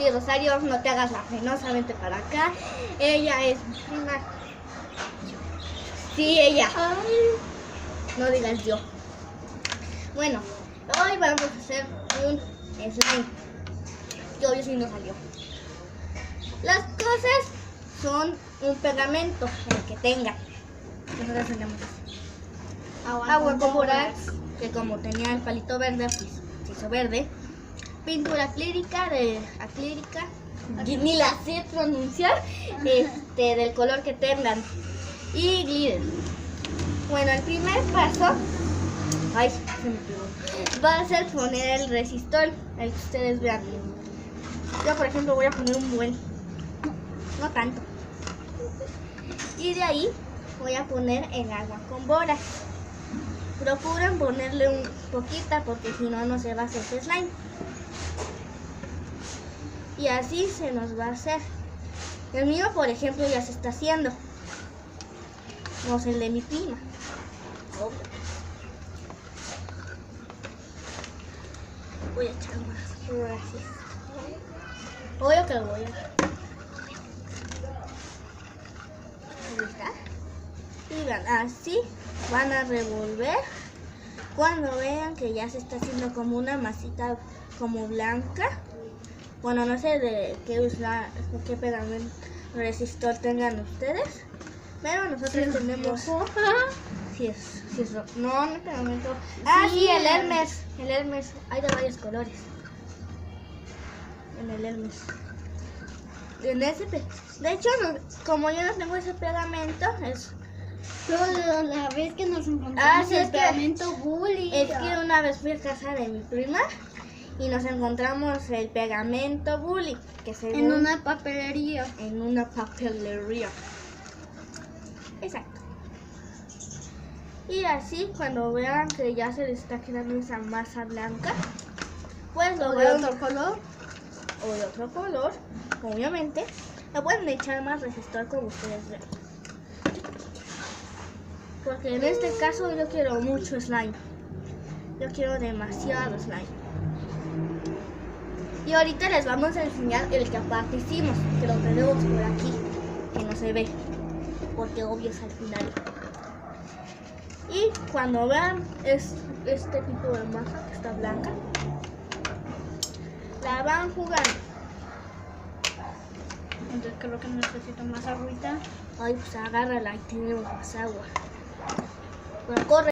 Sí, Rosario, no te hagas la penosa, vente para acá. Ella es mi prima. Sí, ella. Ay. No digas yo. Bueno, hoy vamos a hacer un slime. Que obvio sí no salió. Las cosas son un pegamento, el que tengan. Nosotros tenemos agua con bórax, que como tenía el palito verde, pues se hizo verde. Pintura acrílica, ni la sé pronunciar, del color que tengan. Y glitter. Bueno, el primer paso, ay, se me pegó, va a ser poner el resistor, el que ustedes vean. Yo, por ejemplo, voy a poner un buen, no tanto. Y de ahí voy a poner el agua con bórax. Procuren ponerle un poquita porque si no, no se va a hacer slime. Y así se nos va a hacer. El mío, por ejemplo, ya se está haciendo. No sé el de mi prima. Voy a echar más. Gracias. Obvio que lo voy a echar. Ahí está. Y vean, así van a revolver. Cuando vean que ya se está haciendo como una masita como blanca. Bueno, no sé de qué pegamento resistor tengan ustedes, pero nosotros tenemos. Sí es rojo. No es pegamento. Ah, sí, el Hermes. El Hermes. Hay de varios colores. En el Hermes. En ese de hecho, como yo no tengo ese pegamento, es. Pero la vez que nos encontramos Sí, el pegamento bully. Es que una vez fui a casa de mi prima y nos encontramos el pegamento bully, que se en una papelería. En una papelería. Exacto. Y así cuando vean que ya se les está quedando esa masa blanca, pues lo ¿De otro color? O de otro color, obviamente. Le pueden echar más resistor como ustedes ven. Porque en este caso yo quiero mucho slime. Yo quiero demasiado slime. Y ahorita les vamos a enseñar el que aparte hicimos, que lo tenemos por aquí, que no se ve, porque obvio es al final. Y cuando vean este tipo de masa que está blanca, la van jugando. Entonces creo que necesito más agüita. Ay, pues agárrala y tenemos más agua. Pero corre.